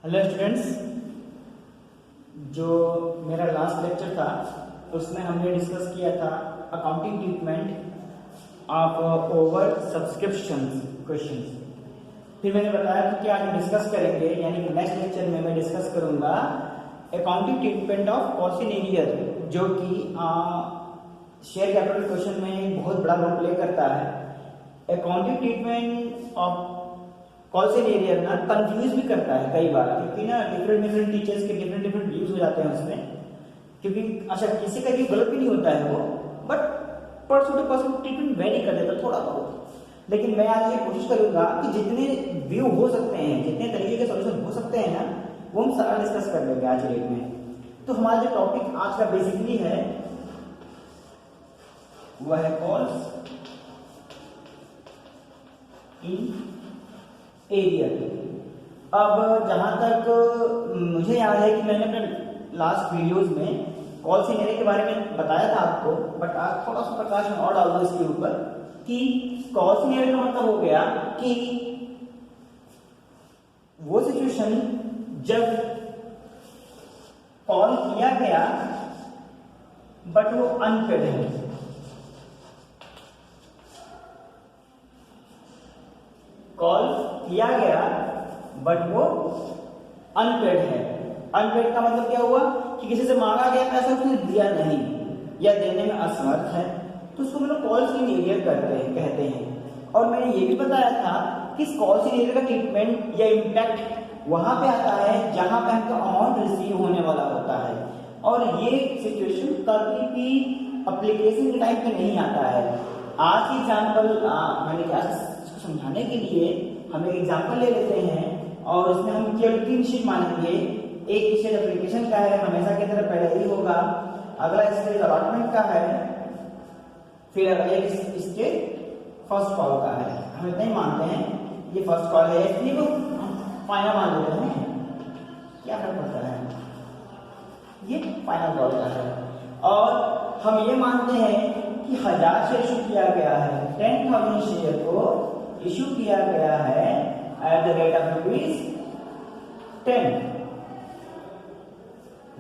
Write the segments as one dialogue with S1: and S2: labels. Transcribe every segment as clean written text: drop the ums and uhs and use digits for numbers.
S1: Hello students, जो मेरा last lecture था उसमें हमने डिस्कस किया था accounting treatment of over subscription questions. फिर मैंने बताया कि क्या हम डिस्कस करेंगे, यानी कि नेक्स्ट लेक्चर में मैं डिस्कस करूंगा अकाउंटिंग ट्रीटमेंट ऑफ कॉसिनेरियर, जो कि शेयर कैपिटल क्वेश्चन में बहुत बड़ा रोल प्ले करता है। अकाउंटिंग ट्रीटमेंट ऑफ कॉसिनेरियर ना कंफ्यूज भी करता है कई बार, क्योंकि ना डिफरेंट टीचर्स के डिफरेंट व्यूज हो जाते हैं उसमें। क्योंकि अच्छा, किसी का भी गलत भी नहीं होता है वो, but person to person treatment very कर देता थोड़ा बहुत। लेकिन मैं आज ये कोशिश करूंगा कि जितने व्यू हो सकते हैं, जितने तरीके के सॉल्यूशन हो सकते हैं ना, वो हम सारा डिस्कस कर लेंगे आज डेट में। तो हमारा जो टॉपिक आज का बेसिकली है वह है कॉल्स इन एरियर। अब जहां तक मुझे याद है कि मैंने अपने लास्ट वीडियोस में कॉल्स इन एरियर के बारे में बताया था आपको, बट आज थोड़ा सा प्रकाश में और डाल दो इसके ऊपर कि कॉल्स इन एरियर का मतलब हो गया कि वो सिचुएशन जब कॉल किया गया बट वो अनपेड है। कॉल किया गया बट वो अनपेड है। अनपेड का मतलब क्या हुआ कि किसी से मांगा गया पैसा उसने दिया नहीं या देने में असमर्थ है, तो उसको हम लोग कॉल्स इन एरियर कहते हैं। और मैंने ये भी बताया था कि कॉल्स इन एरियर का ट्रीटमेंट या इम्पैक्ट वहां पे आता है जहां पे हमको अमाउंट रिसीव होने वाला होता है, और ये सिचुएशन कभी भी एप्लीकेशन के टाइम पे नहीं आता है। आज की एग्जाम्पल मैंने क्या समझाने के लिए हम एक एग्जाम्पल ले लेते हैं, और उसमें हम केवल 3 शीट मानेंगे। एक स्टेज एप्लीकेशन का है, हमेशा की तरह पहले ही होगा। अगला स्टेज अलॉटमेंट का है, फिर अगला स्टेज फर्स्ट कॉल का है। हम इतना ही मानते हैं, ये फर्स्ट कॉल है इसलिए वो फाइनल मान लेते हैं, क्या फर्क पड़ता है, ये फाइनल कॉल का है। और हम ये मानते हैं कि 1000 शेयर इशू किया गया है, 10,000 शेयर को इशू किया गया है एट द रेट ऑफ ₹10,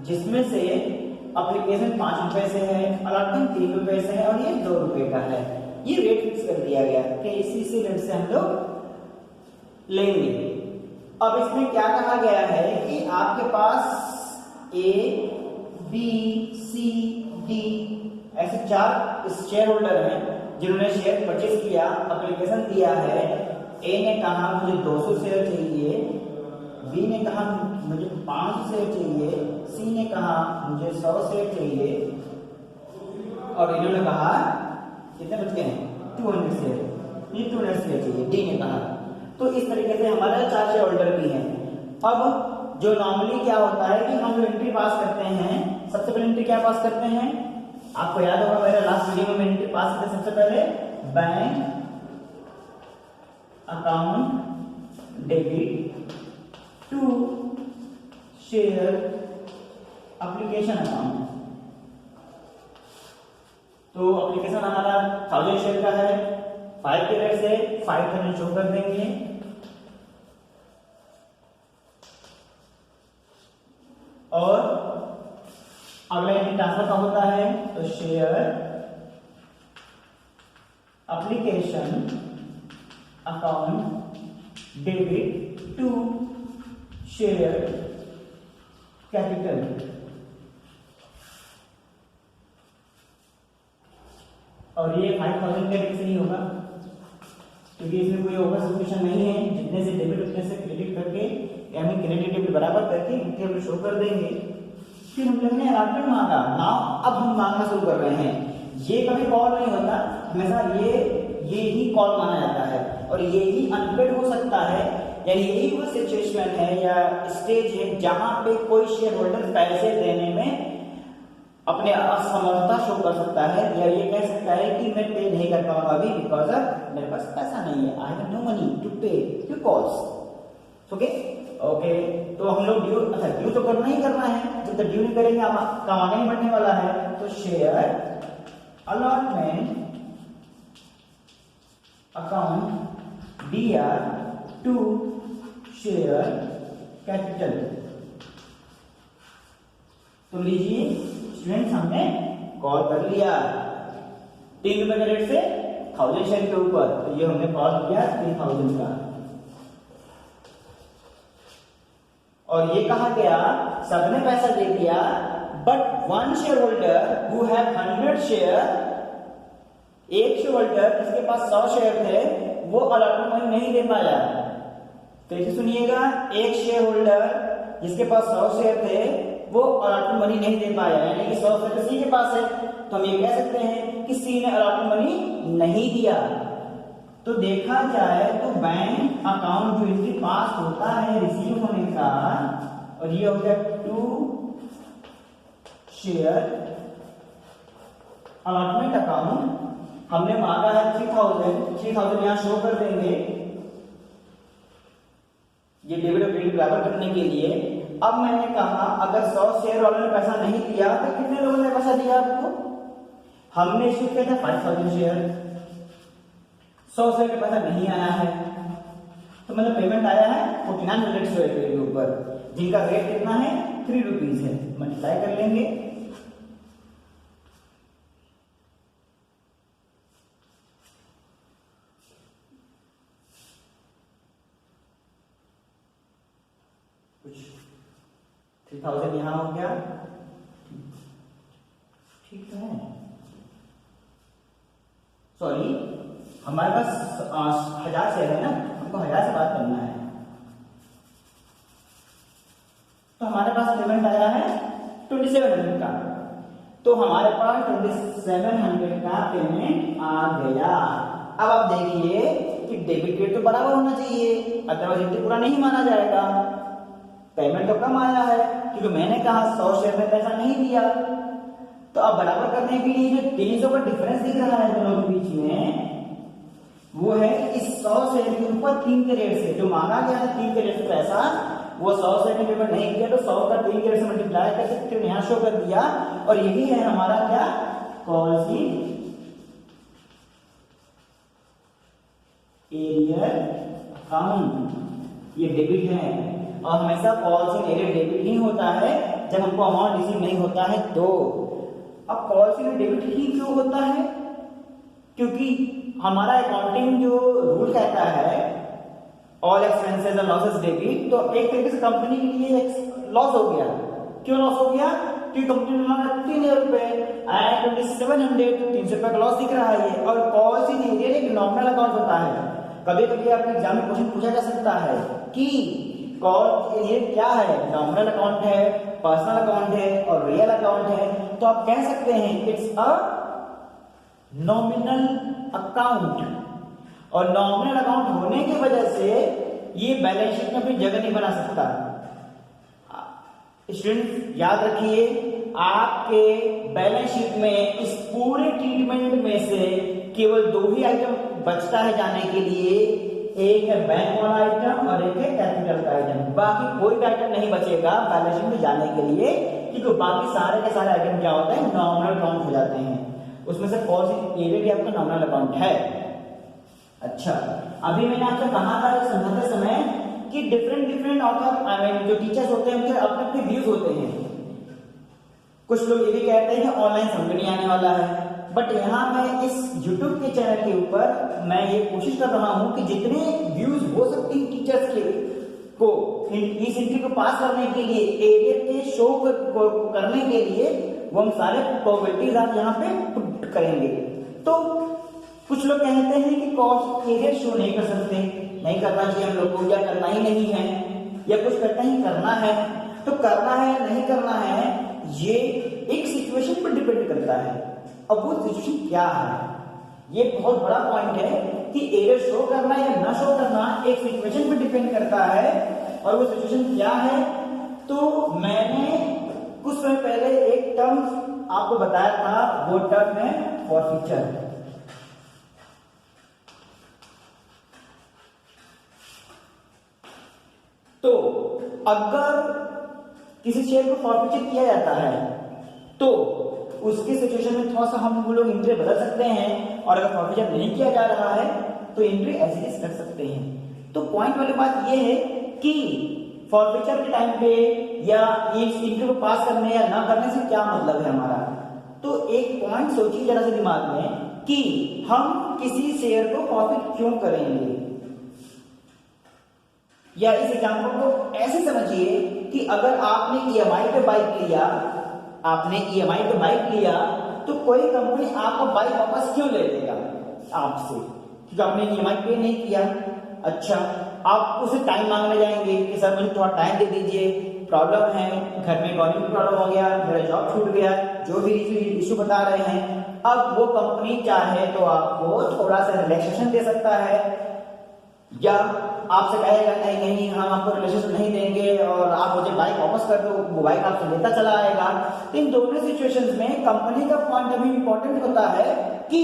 S1: जिसमें से एप्लीकेशन 5 रुपए से है, अलॉटमेंट 3 रुपए से है, और ये 2 रुपए का है। ये रेट फिक्स कर दिया गया कि इसी रेट से हम लोग लेंगे। अब इसमें क्या कहा गया है कि आपके पास ए, बी, सी, डी ऐसे 4 शेयर होल्डर हैं जिन्होंने शेयर परचेज किया, एप्लीकेशन दिया है। ए ने कहा मुझे 200 शेयर चाहिए, बी ने कहा मुझे 500 शेयर चाहिए, सी ने कहा मुझे 100 शेयर चाहिए, और इन्होंने कहा कितने बचते हैं 200 शेयर, ये 200 शेयर चाहिए, डी ने कहा। तो इस तरीके से हमारे 4 शेयर होल्डर भी हैं। अब जो नॉर्मली क्या होता है कि हम जो एंट्री पास करते हैं, सबसे पहले एंट्री क्या पास करते हैं, आपको याद होगा मेरे लास्ट वीडियो में एंट्री पास करते सबसे पहले bank account debit to share application account. तो एप्लीकेशन हमारा 1000 शेयर का है, 5 के रेट से 5000 शो कर देंगे, और अगला एंट्री ट्रांसफर का होता है, तो share application account debit to share capital. और ये 5000 का रेट से ही होगा, क्योंकि इसमें कोई ओवर सब्सक्रिप्शन नहीं है। जितने से डेबिट उतने से क्रेडिट करके, यानी क्रेडिट डेबिट बराबर करके इनके शो कर देंगे। फिर हम लोग ने अलॉटमेंट मांगा, नाउ अब हम मांगना शुरू कर रहे हैं। ये कभी कॉल नहीं होता, हमेशा ये ही कॉल माना जाता है, और ये ही अनपेड हो सकता है। यानी यही वो सिचुएशन है या स्टेज है जहां पे कोई शेयर होल्डर पैसे देने में अपने असमर्थता शो कर सकता है, या ये कह सकता है कि मैं पे नहीं कर पाऊंगा अभी, बिकॉज मेरे पास पैसा नहीं है, I have no money to pay to calls. Okay, तो हम लोग ड्यू तो करना ही करना है, जब तक ड्यू नहीं करेंगे काम आगे नहीं बढ़ने वाला है। तो share allotment account DR to share capital. तो लीजिए स्टूडेंट्स, हमने कॉल कर लिया 3 रुपए के रेट से 1000 शेयर के ऊपर, तो ये हमने कॉल किया 3000 का। और ये कहा गया सबने पैसा दे दिया, but one share holder who have 100 share, एक शेयर होल्डर जिसके पास 100 शेयर थे वो अलॉटमेंट मनी नहीं दे पाया। कैसे सुनिएगा, एक शेयर होल्डर जिसके पास 100 शेयर थे वो अलॉटमेंट मनी नहीं दे पाया, यानी कि 100 शेयर सी के पास है, तो हम ये कह सकते हैं कि सी ने अलॉटमेंट मनी नहीं दिया। तो देखा जाए तो बैंक अकाउंट जो इनके पास होता है रिसीव होने का, और ये हो गया 2 शेयर अलॉटमेंट अकाउंट, हमने मांगा है 3000 यहां शो कर देंगे ये डेबिट और क्रेडिट बराबर करने के लिए। अब मैंने कहा अगर 100 शेयर वालों ने पैसा नहीं दिया तो कितने लोगों ने पैसा दिया आपको, हमने इश्यू किया था 5000 शेयर, 100 शेयर का पैसा नहीं आया है, तो मतलब पेमेंट आया है 4900 शेयर के ऊपर, जिनका रेट कितना है 3 रुपीज है। मल्टीप्लाई कर लेंगे, कुछ 3000 यहां हो गया, ठीक है, सॉरी हमारे पास 1000 शेयर है ना, हमको 1000 से बात करना है, तो हमारे पास पेमेंट आया है 2700 का, तो हमारे पास 2700 का पेमेंट आ गया। अब आप देखिए कि डेबिट क्रेडिट तो बराबर होना चाहिए, अदरवाइज एंट्री पूरा नहीं माना जाएगा। पेमेंट तो कम आया है क्योंकि मैंने कहा 100 शेयर में पैसा नहीं दिया, तो अब बराबर करने के लिए जो 300 का डिफरेंस दिख रहा है दोनों के बीच में, वो है इस 100 शेयर के ऊपर 3 के रेट से जो मांगा गया था 3 के रेट से पैसा, वो 100 शेयर में पेमेंट नहीं किया, तो 100 का 3 के रेट से मल्टीप्लाई करके यहां शो कर दिया, और यही है हमारा क्या, कॉल शीट एरियर अकाउंट, ये डेबिट है। और हमेशा कॉल शीट एरियर डेबिट ही होता है जब हमको अमाउंट रिसीव नहीं होता है तो। अब कॉल शीट डेबिट ही क्यों होता है, क्योंकि हमारा अकाउंटिंग जो रूल कहता है all expenses and losses debit, तो एक तरीके से कंपनी के लिए लॉस हो गया। क्यों लॉस हो गया, क्योंकि कंपनी ने मांगा 3000 रुपए एंड 2700, तो 300 रुपए का लॉस दिख रहा है ये। और कॉल शीट एरियर एक नॉमिनल अकाउंट होता है, कभी कभी आपके एग्जाम में क्वेश्चन पूछा जा सकता है कि कॉल एरियर क्या है, नॉमिनल अकाउंट है, पर्सनल अकाउंट है और रियल अकाउंट है, तो आप कह सकते हैं इट्स अ नॉमिनल अकाउंट। और नॉमिनल अकाउंट होने की वजह से ये बैलेंस शीट में अपनी जगह नहीं बना सकता। स्टूडेंट याद रखिए, आपके बैलेंस शीट में इस पूरे ट्रीटमेंट में से केवल 2 ही आइटम बचता है जाने के लिए, एक है बैंक वाला आइटम और एक है कैपिटल का आइटम। बाकी कोई भी आइटम नहीं बचेगा बैलेंस शीट में जाने के लिए, क्योंकि बाकी सारे के सारे आइटम क्या होते हैं, नॉमिनल अकाउंट हो जाते हैं। उसमें से कौन सी एरिया आपका नॉमिनल अकाउंट है। अच्छा, अभी मैंने आपसे कहा था समझाते समय कि डिफरेंट ऑथर आई मीन जो टीचर्स होते हैं उनके अपने अपने व्यूज होते हैं। कुछ लोग ये भी कहते हैं कि ऑनलाइन समझ नहीं आने वाला है, बट यहाँ मैं इस YouTube के चैनल के ऊपर मैं ये कोशिश कर रहा हूँ कि जितने व्यूज हो सकते हैं टीचर्स के को इस एंट्री को पास करने के लिए, एरियर के शो को करने के लिए, वो हम सारे प्रोबेबिलिटीज आप यहाँ पे पुट करेंगे। तो कुछ लोग कहते हैं कि कॉस्ट एरियर शो नहीं कर सकते, नहीं करना चाहिए हम लोग को, या करना ही नहीं है, या कुछ कहते हैं करना है। तो करना है नहीं करना है ये एक सिचुएशन पर डिपेंड करता है। अब वो सिचुएशन क्या है, ये बहुत बड़ा पॉइंट है कि एरियर शो करना या ना शो करना एक सिचुएशन पर डिपेंड करता है। और वो सिचुएशन क्या है, तो मैंने कुछ समय पहले एक टर्म आपको बताया था, वो टर्म है फॉरफीचर। तो अगर किसी शेयर को फॉरफीचर किया जाता है तो उसकी सिचुएशन में थोड़ा सा हम लोग एंट्री बदल सकते हैं, और अगर फॉरफीचर नहीं किया जा रहा है तो एंट्री ऐसे कर सकते हैं। तो पॉइंट वाली बात यह है कि फॉरफीचर के टाइम पे या इस इंटरव्यू को पास करने या ना करने से क्या मतलब है हमारा। तो एक पॉइंट सोचिए जरा से दिमाग में कि हम किसी शेयर को फॉरफिट क्यों करेंगे, या इस एग्जांपल को ऐसे समझिए कि अगर आपने ईएमआई पे बाइक लिया, आपने ईएमआई पे बाइक लिया, तो कोई कंपनी आपको बाइक वापस क्यों ले लेगा आपसे, क्योंकि आपने ईएमआई पे नहीं किया। अच्छा, आप उसे टाइम मांगने जाएंगे कि सर मुझे थोड़ा टाइम दे दीजिए, प्रॉब्लम है, घर में इकोनॉमिक प्रॉब्लम हो गया, मेरा जॉब छूट गया, जो भी इशू बता रहे हैं। अब वो कंपनी चाहे तो आपको थोड़ा सा रिलैक्सेशन दे सकता है, या आपसे कहेगा नहीं नहीं हम आपको रिलेशन नहीं देंगे और आप मुझे बाइक वापस कर दो, वो बाइक आपसे लेता चला आएगा। तो इन दोनों सिचुएशंस में कंपनी का पॉइंट ऑफ व्यू इंपॉर्टेंट होता है कि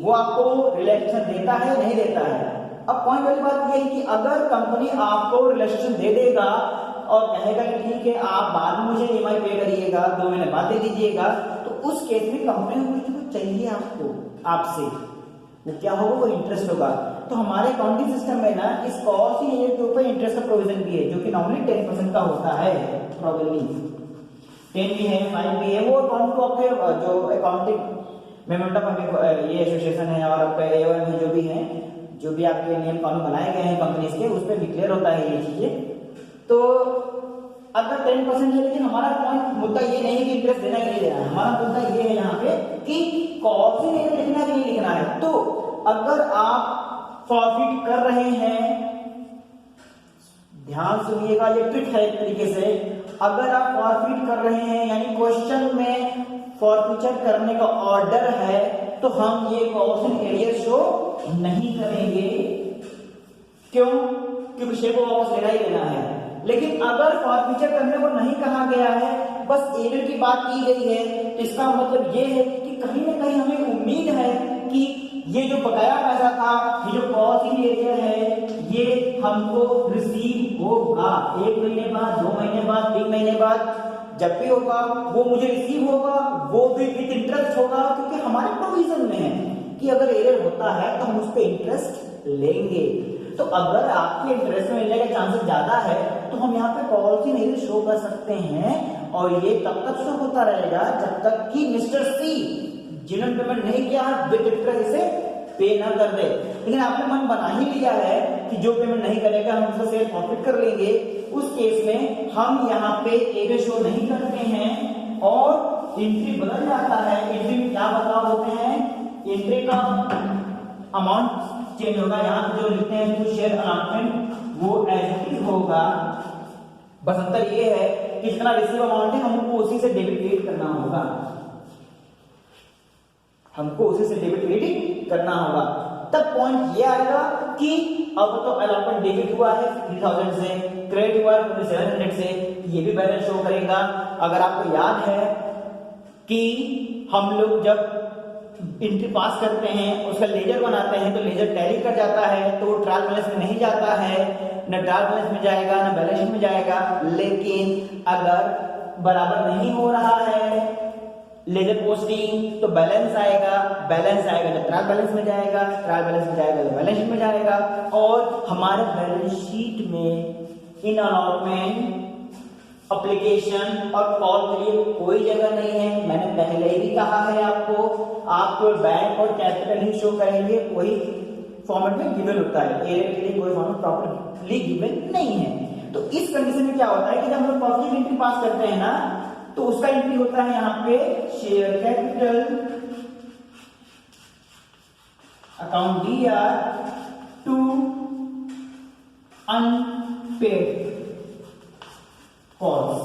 S1: वो आपको रिलैक्सेशन देता है नहीं देता है। अब पॉइंट वाली बात ये है कि अगर कंपनी आपको रिलैक्सेशन दे देगा और कहेगा कि ठीक है आप बाद में मुझे ईएमआई पे करिएगा, 2 महीने बाद दे दीजिएगा, तो उस केस में कंपनी को कुछ चाहिए आपको आपसे, वो क्या होगा, वो इंटरेस्ट होगा। तो हमारे अकाउंटिंग सिस्टम में ना इस कॉस्ट के ऊपर इंटरेस्ट का प्रोविजन भी है, जो कि नॉर्मली 10% का होता है, प्रॉब्लली 10 भी है, 5 भी है। वो अकाउंट को आपके जो अकाउंटिंग मेमोरेंडम ये एसोसिएशन है और आपका एओएम है, जो भी है, जो भी आपके नियम कानून बनाए गए हैं कंपनीज के, उस पर डिक्लेयर होता है ये चीजें। तो अगर 10% है, लेकिन हमारा पॉइंट मुद्दा ये नहीं है कि इंटरेस्ट देना ही नहीं देना है, हमारा मुद्दा ये है यहाँ पे कि कॉस्ट लिखना है कि नहीं लिखना है। तो अगर आप फॉरफिट कर रहे हैं, ध्यान सुनिएगा, ये ट्रिक है एक तरीके से, अगर आप फॉरफिट कर रहे हैं यानी क्वेश्चन में फॉरफिचर करने का ऑर्डर है, तो हम ये कॉस्ट एरियर शो नहीं करेंगे। क्यों? क्योंकि शेयर को वापस लेना ही लेना है। लेकिन अगर फॉरफिचर करने को नहीं कहा गया है, बस एरियर की बात की गई है, तो इसका मतलब ये है कि कहीं ना कहीं हमें उम्मीद है कि ये जो बकाया पैसा था, ये जो कॉस्ट एरियर है, ये हमको रिसीव होगा 1 महीने बाद, 2 महीने बाद, 3 महीने बाद, जब भी होगा वो मुझे रिसीव होगा, वो भी विद इंटरेस्ट होगा, क्योंकि हमारे प्रोविजन में है कि अगर एरियर होता है तो हम उस पर इंटरेस्ट लेंगे। तो अगर आपके इंटरेस्ट में मिलने का चांसेस ज्यादा है, तो हम यहाँ पे पॉलिसी नहीं शो कर सकते हैं, और ये तब तक शो होता रहेगा जब तक कि मिस्टर सी जिन्होंने पेमेंट नहीं किया विद इंटरेस्ट इसे पे ना कर दे। लेकिन आपने मन बना ही लिया है कि जो पेमेंट नहीं करेगा हम उसका शेयर फॉरफिट कर लेंगे, उस केस में हम यहाँ पे एरियर शो नहीं करते हैं और एंट्री बदल जाता है। एंट्री में क्या बदलाव होते हैं, एंट्री का अमाउंट चेंज होगा, यहाँ पे जो लिखते हैं तो शेयर अलॉटमेंट वो एज इट इज होगा। बस अंतर ये है कि जितना रिसीव अमाउंट है हमको उसी से डेबिट क्रेडिट करना होगा, हमको उसी से डेबिट क्रेडिट करना होगा। तब पॉइंट ये आएगा कि अब तो अलॉटमेंट डेबिट हुआ है 3000 से, क्रेडिट हुआ है 700 से, ये भी बैलेंस शो करेगा। अगर आपको याद है कि हम लोग जब एंट्री पास करते हैं उसका लेजर बनाते हैं, तो लेजर टैली कर जाता है, तो वो ट्रायल बैलेंस में नहीं जाता है, न ट्रायल बैलेंस में जाएगा न बैलेंस शीट में जाएगा। लेकिन अगर बराबर नहीं हो रहा है लेजर पोस्टिंग, तो बैलेंस आएगा, बैलेंस आएगा तो ट्रायल बैलेंस में जाएगा, ट्रायल बैलेंस में जाएगा तो बैलेंस शीट में जाएगा। और हमारे बैलेंस शीट में इन अलॉटमेंट एप्लीकेशन और कॉल के लिए कोई जगह नहीं है। मैंने पहले ही कहा है आपको बैंक और कैपिटल ही शो करेंगे, वही फॉर्मेट में गिवन होता है, एरियर के लिए कोई फॉर्मेट प्रॉपर्ली गिवन नहीं है। तो इस कंडीशन में क्या होता है कि जब हम लोग पब्लिक एंट्री पास करते हैं ना, तो उसका एंट्री होता है यहाँ पे share capital account DR to unpaid calls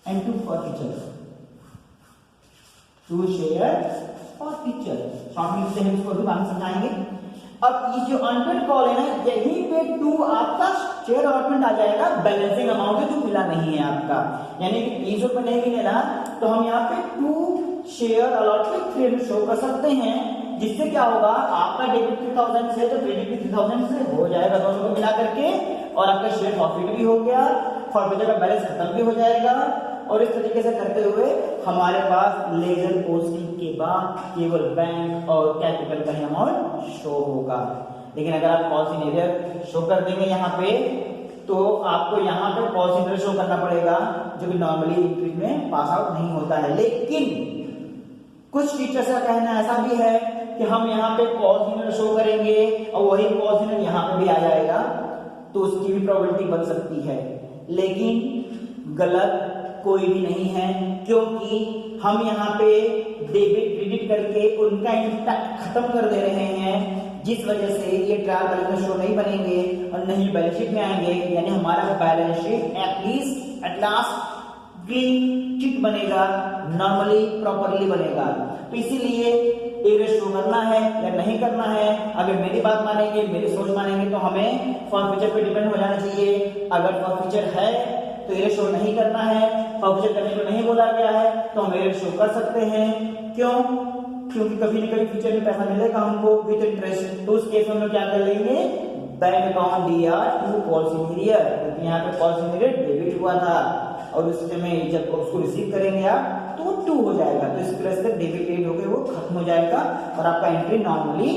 S1: and to forfeiture, to share forfeiture, short में से हम इसको भी बाद में समझाएंगे। अब ये जो अनपेड कॉल है ना, यहीं पे टू आपका शेयर अलॉटमेंट आ जाएगा, बैलेंसिंग अमाउंट है जो मिला नहीं है आपका, यानी कि 300 रुपए नहीं मिले ना, तो हम यहाँ पे टू शेयर अलॉटमेंट 300 शो कर सकते हैं, जिससे क्या होगा आपका डेबिट 3000 से तो क्रेडिट भी 3000 से हो जाएगा, दोनों को मिला करके, और आपका शेयर प्रॉफिट भी हो गया, फॉरफिचर का बैलेंस खत्म भी हो जाएगा। और इस तरीके से करते हुए हमारे पास लेजर पोस्टिंग के बाद केवल बैंक और कैपिटल का ही अमाउंट शो होगा। लेकिन अगर आप कॉस्ट इन एरियर शो कर देंगे यहाँ पे, तो आपको यहाँ पे कॉल्स इंटरेस्ट शो करना पड़ेगा, जो कि नॉर्मली एंट्री में पास आउट नहीं होता है। लेकिन कुछ टीचर्स का कहना ऐसा भी है कि हम यहाँ पे कॉल्स इंटरेस्ट शो करेंगे और वही कॉल्स इंटरेस्ट यहाँ पे भी आ जाएगा, तो उसकी भी प्रोबेबिलिटी बन सकती है। लेकिन गलत कोई भी नहीं है, क्योंकि हम यहाँ पे डेबिट क्रेडिट करके उनका इम्पैक्ट खत्म कर दे रहे हैं, जिस वजह से ये ट्रायल बैलेंस में शो नहीं बनेंगे और नहीं बैलेंस शीट में आएंगे। यानी हमारा balance sheet at last clean chit बनेगा, नॉर्मली प्रॉपरली बनेगा। तो इसीलिए एरियर शो करना है या नहीं करना है, अगर मेरी बात मानेंगे, मेरी सोच मानेंगे, तो हमें फॉर्फीचर पे डिपेंड हो जाना चाहिए। अगर फॉर्फीचर है तो एरियर शो नहीं करना है, फॉर्फीचर करने को नहीं बोला गया है तो हम एरियर शो कर सकते हैं। क्यों? क्योंकि कभी न कभी फ्यूचर में पैसा मिलेगा हमको विद इंटरेस्ट, तो उस केस में हम लोग क्या कर लेंगे, bank account DR to calls in arrear, क्योंकि यहाँ पे कॉल्स इन एरियर डेबिट हुआ था और उस समय जब उसको रिसीव करेंगे आप तो वो 2 हो जाएगा, तो इस तरह से डेबिट क्रेडिट होकर वो खत्म हो जाएगा और आपका एंट्री नॉर्मली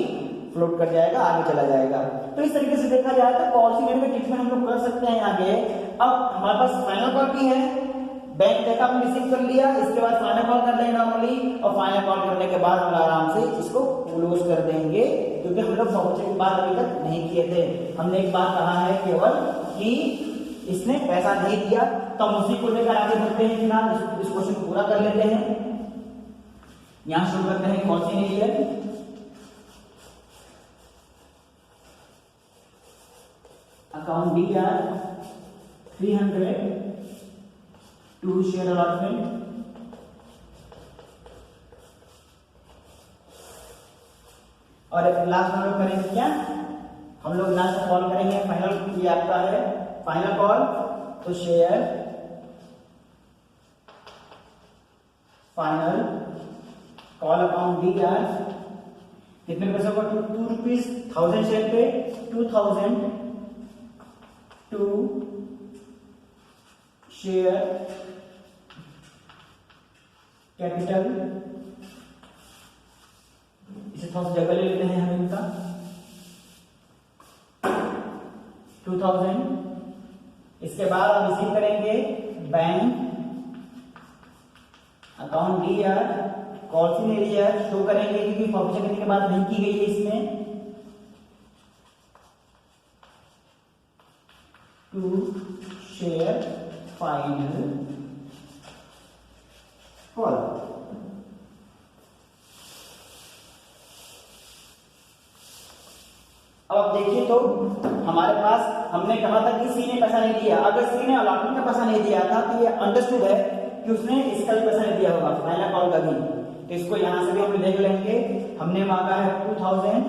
S1: फ्लोट कर जाएगा, आगे चला जाएगा। तो इस तरीके से देखा जाए तो कॉल्स इन एरियर में ट्रीटमेंट हम लोग कर सकते हैं आगे। अब हमारे पास फाइनल कॉल भी है, बैंक देखा हमने रिसीव कर लिया, इसके बाद फाइनल कॉल कर लेंगे नॉर्मली, और फाइनल कॉल करने के बाद हम आराम से इसको क्लोज कर देंगे, क्योंकि हम लोग फॉर्फीचर की बात अभी तक नहीं किए थे। हमने एक बात कहा है केवल कि इसने पैसा नहीं दिया, तो हम उसी को लेकर आगे बढ़ते हैं कि ना इस क्वेश्चन को पूरा कर लेते हैं। यहां शुरू करते हैं calls in arrear. Account DR 300 to share allotment, और लास्ट हम लोग करेंगे क्या, हम लोग लास्ट कॉल करेंगे फाइनल, ये आपका है फाइनल कॉल, तो share final call account DR कितने पैसे का, 2 रुपीज 1000 शेयर पे 2000 टू शेयर कैपिटल, इसे थोड़ा सा जगह ले लेते हैं हम इनका 2000। इसके बाद हम रिसीव करेंगे bank account DR calls in arrear show करेंगे, क्योंकि फॉर्फीचर करने के बाद नहीं की गई है इसमें, टू शेयर फाइनल कॉल। अब आप देखिए तो हमारे पास हमने कहा था कि सी ने पैसा नहीं दिया, अगर सी ने अलॉटमेंट का पैसा नहीं दिया था तो ये अंडरस्टूड है कि उसने इसका भी पैसा नहीं दिया होगा, फाइनल कॉल का भी। तो इसको यहां से भी हम देख लेंगे, हमने मांगा है 2000,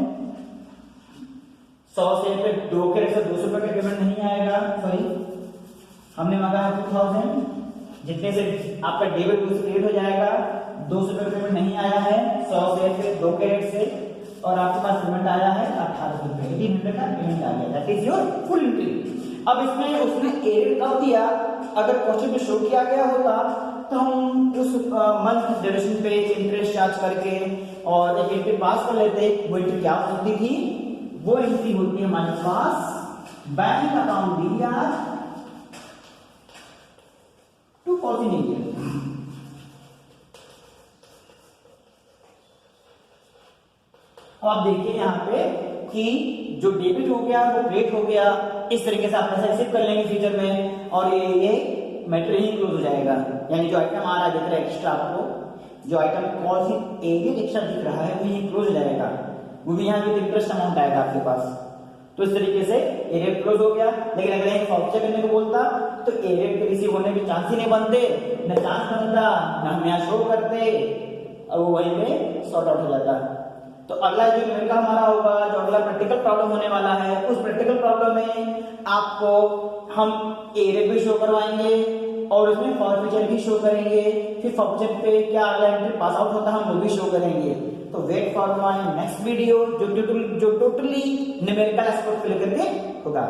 S1: 100 शेयर पे 2 के रेट से 200 रुपए का पेमेंट नहीं आएगा, सॉरी हमने मांगा है 2000, जितने से आपका डेबिट क्रेडिट हो जाएगा, 200 रुपए पेमेंट नहीं आया है 100 शेयर पे 2 के रेट से, और आपके पास पेमेंट आया है 18 रुपए, 1800 का पेमेंट आ गया, that is your full entry. अब इसमें उसने एरियर कब दिया, अगर क्वेश्चन में शो किया गया होता तो हम उस मंथ ड्यूरेशन पे इंटरेस्ट चार्ज करके और एक एंट्री पास कर लेते। वो एंट्री क्या होती थी, वो एंट्री होती है हमारे पास bank account DR to calls in arrear. आप देखिए यहाँ पे कि जो डेबिट हो गया वो क्रेडिट हो गया, इस तरीके से आप पैसा रिसीव कर लेंगे फ्यूचर में, और ये मैटर ही क्लोज हो जाएगा। यानी जो आइटम आ रहा है दिख रहा है एक्स्ट्रा, आपको जो item calls in arrear extra दिख रहा है वो ये क्लोज हो जाएगा, वो भी यहाँ पे इंटरेस्ट अमाउंट आएगा आपके पास। तो इस तरीके से एरियर क्लोज हो गया। लेकिन अगर यहीं फॉर्फीचर करने को बोलता तो एरियर के रिसीव होने के चांस ही नहीं बनते, न चांस बनता न हम यहाँ शो करते, और वो वहीं पे सॉर्ट आउट हो जाता। तो अगला जो न्यूमेरिकल हमारा होगा, जो अगला प्रैक्टिकल प्रॉब्लम होने वाला है, उस प्रैक्टिकल प्रॉब्लम में आपको हम एरियर भी शो करवाएंगे और उसमें फॉर्फीचर भी शो करेंगे, फिर फॉर्फीचर पे क्या अगला एंट्री पास आउट होता है हम वो भी शो करेंगे। तो wait for my next video जो टोटली न्यूमेरिकल एस्पेक्ट को लेकर के होगा।